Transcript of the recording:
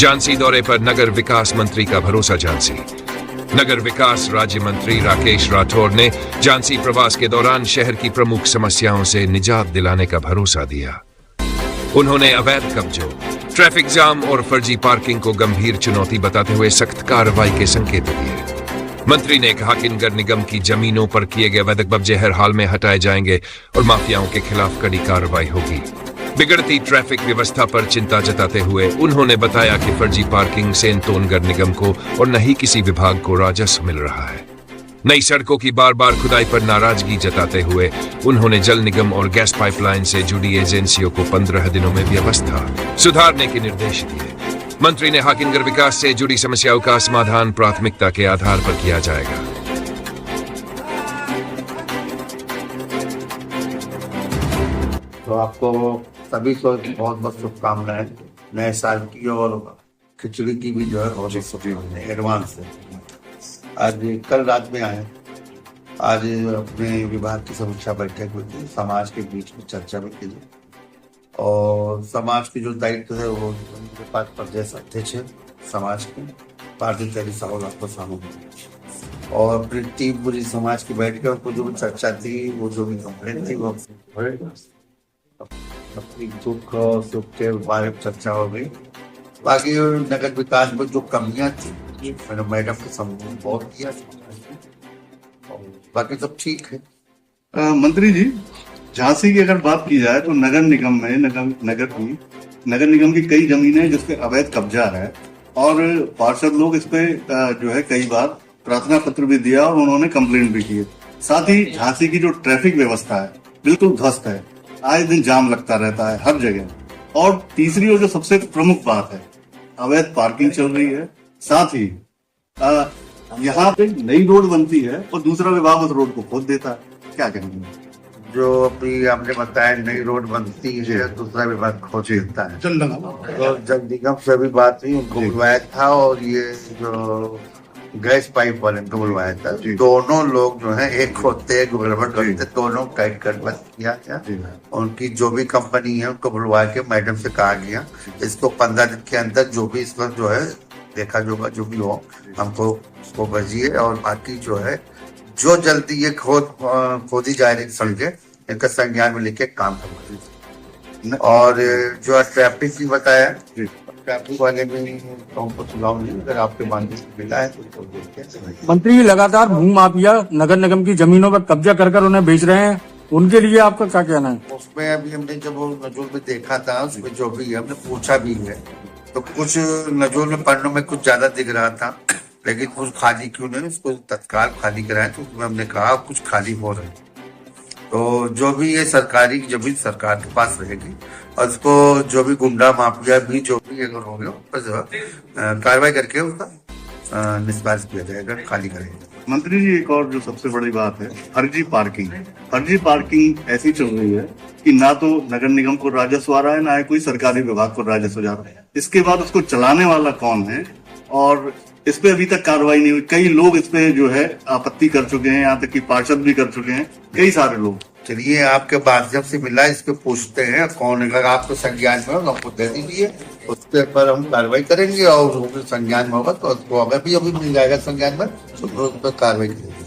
झांसी दौरे पर नगर विकास मंत्री का भरोसा झांसी। नगर विकास राज्य मंत्री राकेश राठौर ने झांसी प्रवास के दौरान शहर की प्रमुख समस्याओं से निजात दिलाने का भरोसा दिया। उन्होंने अवैध कब्जों, ट्रैफिक जाम और फर्जी पार्किंग को गंभीर चुनौती बताते हुए सख्त कार्रवाई के संकेत दिए। मंत्री ने कहा कि नगर निगम की जमीनों पर किए गए अवैध कब्जे हर हाल में हटाए जाएंगे और माफियाओं के खिलाफ कड़ी कार्रवाई होगी। बिगड़ती ट्रैफिक व्यवस्था पर चिंता जताते हुए उन्होंने बताया कि फर्जी पार्किंग से तो नगर निगम को और न ही किसी विभाग को राजस्व मिल रहा है। नई सड़कों की बार बार खुदाई पर नाराजगी जताते हुए उन्होंने जल निगम और गैस पाइपलाइन से जुड़ी एजेंसियों को 15 दिनों में व्यवस्था सुधारने के निर्देश दिए। मंत्री ने कहा कि नगर विकास से जुड़ी समस्याओं का समाधान प्राथमिकता के आधार पर किया जाएगा। तो आपको सभी को बहुत बहुत शुभकामनाएं नए साल की, और खिचड़ी की भी जो है बहुत एडवांस है। आज कल रात में आए, आज अपने विभाग की समीक्षा बैठक हुई थी, समाज के बीच में चर्चा भी की और समाज के जो दायित्व है वो उनके पास प्रदेश अध्यक्ष है समाज के भारतीय तेरी साहब आपको सामने, और अपनी टीम पूरी समाज की बैठ कर उनको जो भी चर्चा थी, वो जो भी कंप्लेंट थी वो अपनी दुख और सुख के बारे में चर्चा हो गई। बाकी नगर विकास में जो कमियां थी मैंने मैडम के समूह बहुत किया, बाकी सब ठीक है। मंत्री जी, झांसी की अगर बात की जाए तो नगर निगम में नगर निगम की कई जमीनें जिस पे अवैध कब्जा है और पार्षद लोग इस पे जो है कई बार प्रार्थना पत्र भी दिया और उन्होंने कंप्लेंट भी की। साथ ही झांसी की जो ट्रैफिक व्यवस्था है बिल्कुल ध्वस्त है, आए दिन जाम लगता रहता है हर जगह। और तीसरी और जो सबसे प्रमुख बात है, अवैध पार्किंग चल रही है। साथ ही यहाँ पे नई रोड बनती है और दूसरा विभाग उस रोड को खोद देता है। क्या कहेंगे? जो अभी आपने बताया नई रोड बनती है, दूसरा विभाग खोद देता है। तो जब निगम से भी बात हुई, उनको बुलवाया था और ये जो गैस पाइप वाले को बुलवाया था, दोनों लोग जो है एक खोदते एक गड़बड़ करते, दोनों टाइट कट किया गया। उनकी जो भी कंपनी है उनको बुलवा के मैडम से कहा गया इसको 15 दिन के अंदर जो भी इस वक्त जो है देखा जोगा जो भी हो हमको उसको भेजिए, और बाकी जो है जो जल्दी ये खोदी जा रही सड़कें इनका संज्ञान में लेके काम करवाइए। और जो ट्रैफिक की बताया, ट्रैफिक वाले में हमको सुझाव नहीं, अगर आपके मानने से मिला है तो देखते हैं। मंत्री लगातार भू माफिया नगर निगम की जमीनों पर कब्जा कर उन्हें बेच रहे हैं, उनके लिए आपका क्या कहना है? उसमें अभी हमने जब वो नजूल में देखा था, उसमें जो भी है हमने पूछा भी है, तो कुछ नजूल में पन्नों में कुछ ज्यादा दिख रहा था, लेकिन कुछ खाली क्यों नहीं, उसको तत्काल खाली कराए। तो उसमें हमने कहा कुछ खाली हो रहा है, तो जो भी ये सरकारी जमीन सरकार के पास रहेगी और उसको जो भी गुंडा माफिया भी जो भी अगर होंगे कार्रवाई करके उसका निष्पादित किया जाएगा, खाली करेंगे। मंत्री जी, एक और जो सबसे बड़ी बात है, फर्जी पार्किंग ऐसी चल रही है कि ना तो नगर निगम को राजस्व आ रहा है, ना है कोई सरकारी विभाग को राजस्व जा रहा है। इसके बाद उसको चलाने वाला कौन है, और इस पे अभी तक कार्रवाई नहीं हुई। कई लोग इस पे जो है आपत्ति कर चुके हैं, यहाँ तक कि पार्षद भी कर चुके हैं, कई सारे लोग। चलिए आपके माध्यम से मिला, इसको पूछते हैं कौन, अगर आपको संज्ञान में होगा हमको दे दीजिए, उसके पर हम कार्रवाई करेंगे और संज्ञान में होगा तो अगर भी अभी मिल जाएगा संज्ञान में तो उस पर कार्रवाई करेंगे।